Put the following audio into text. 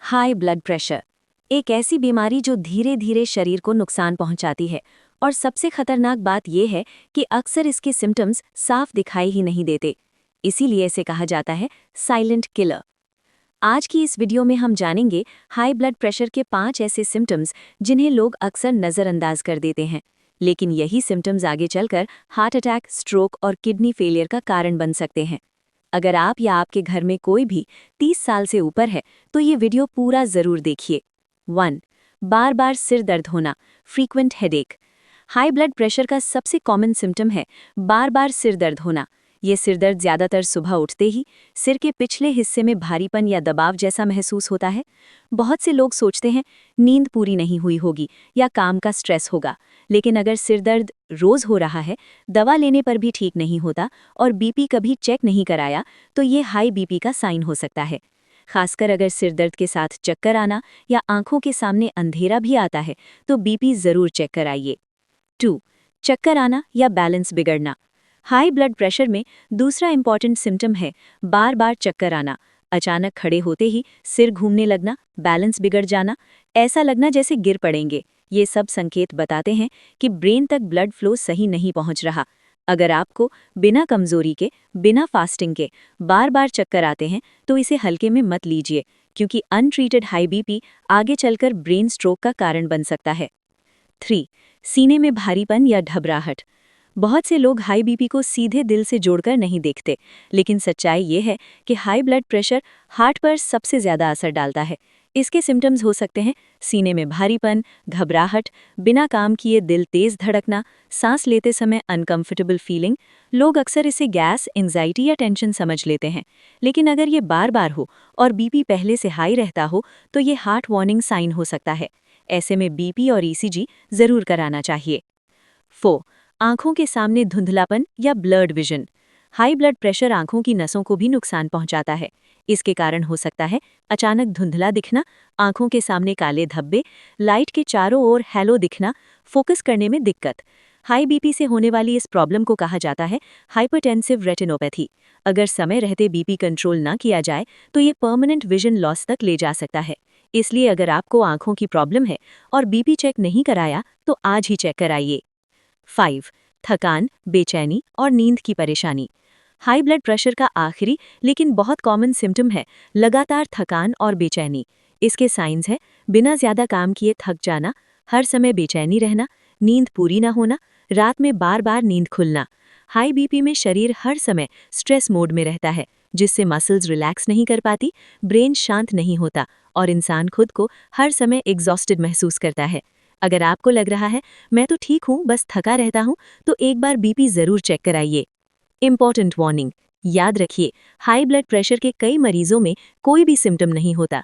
High blood pressure एक ऐसी बीमारी जो धीरे धीरे शरीर को नुकसान पहुंचाती है और सबसे खतरनाक बात यह है कि अक्सर इसके सिम्टम्स साफ दिखाई ही नहीं देते। इसीलिए इसे कहा जाता है साइलेंट किलर। आज की इस वीडियो में हम जानेंगे हाई ब्लड प्रेशर के 5 ऐसे सिम्टम्स जिन्हें लोग अक्सर नज़रअंदाज कर देते हैं, लेकिन यही सिम्टम्स आगे चलकर हार्ट अटैक, स्ट्रोक और किडनी फेलियर का कारण बन सकते हैं। अगर आप या आपके घर में कोई भी 30 साल से ऊपर है तो ये वीडियो पूरा जरूर देखिए। 1. बार बार सिर दर्द होना, frequent headache. High blood pressure का सबसे कॉमन सिम्टम है बार बार सिर दर्द होना। ये सिर दर्द ज़्यादातर सुबह उठते ही सिर के पिछले हिस्से में भारीपन या दबाव जैसा महसूस होता है। बहुत से लोग सोचते हैं नींद पूरी नहीं हुई होगी या काम का स्ट्रेस होगा, लेकिन अगर सिर दर्द रोज़ हो रहा है, दवा लेने पर भी ठीक नहीं होता और बीपी कभी चेक नहीं कराया, तो ये हाई बीपी का साइन हो सकता है। खासकर अगर सिर दर्द के साथ चक्कर आना या आंखों के सामने अंधेरा भी आता है तो बीपी ज़रूर चेक कराइए। 2. चक्कर आना या बैलेंस बिगड़ना। हाई ब्लड प्रेशर में दूसरा इंपॉर्टेंट सिम्टम है बार बार चक्कर आना। अचानक खड़े होते ही सिर घूमने लगना, बैलेंस बिगड़ जाना, ऐसा लगना जैसे गिर पड़ेंगे। ये सब संकेत बताते हैं कि ब्रेन तक ब्लड फ्लो सही नहीं पहुंच रहा। अगर आपको बिना कमजोरी के, बिना फास्टिंग के बार बार चक्कर आते हैं तो इसे हल्के में मत लीजिए, क्योंकि अनट्रीटेड हाई बीपी आगे चलकर ब्रेन स्ट्रोक का कारण बन सकता है। 3. सीने में भारीपन या घबराहट। बहुत से लोग हाई बीपी को सीधे दिल से जोड़कर नहीं देखते, लेकिन सच्चाई ये है कि हाई ब्लड प्रेशर हार्ट पर सबसे ज़्यादा असर डालता है। इसके सिम्टम्स हो सकते हैं सीने में भारीपन, घबराहट, बिना काम किए दिल तेज धड़कना, सांस लेते समय अनकंफर्टेबल फीलिंग। लोग अक्सर इसे गैस, एंजाइटी या टेंशन समझ लेते हैं, लेकिन अगर ये बार बार हो और बीपी पहले से हाई रहता हो तो ये हार्ट वार्निंग साइन हो सकता है। ऐसे में बीपी और ईसीजी ज़रूर कराना चाहिए। 4. आंखों के सामने धुंधलापन या blurred vision. High blood pressure आंखों की नसों को भी नुकसान पहुंचाता है। इसके कारण हो सकता है अचानक धुंधला दिखना, आंखों के सामने काले धब्बे, लाइट के चारों ओर हैलो दिखना, फोकस करने में दिक्कत। हाई बीपी से होने वाली इस प्रॉब्लम को कहा जाता है हाइपरटेंसिव रेटिनोपैथी। अगर समय रहते बीपी कंट्रोल ना किया जाए तो ये परमानेंट विजन लॉस तक ले जा सकता है। इसलिए अगर आपको आंखों की प्रॉब्लम है और बीपी चेक नहीं कराया तो आज ही चेक कराइए। 5. थकान, बेचैनी और नींद की परेशानी। हाई ब्लड प्रेशर का आखिरी लेकिन बहुत कॉमन सिम्टम है लगातार थकान और बेचैनी। इसके साइंस है बिना ज़्यादा काम किए थक जाना, हर समय बेचैनी रहना, नींद पूरी ना होना, रात में बार बार नींद खुलना। हाई बीपी में शरीर हर समय स्ट्रेस मोड में रहता है, जिससे मसल्स रिलैक्स नहीं कर पाती, ब्रेन शांत नहीं होता और इंसान खुद को हर समय एग्जॉस्टेड महसूस करता है। अगर आपको लग रहा है मैं तो ठीक हूँ, बस थका रहता हूँ, तो एक बार बीपी ज़रूर चेक कराइए। इम्पॉर्टेंट वार्निंग, याद रखिए हाई ब्लड प्रेशर के कई मरीजों में कोई भी सिम्टम नहीं होता,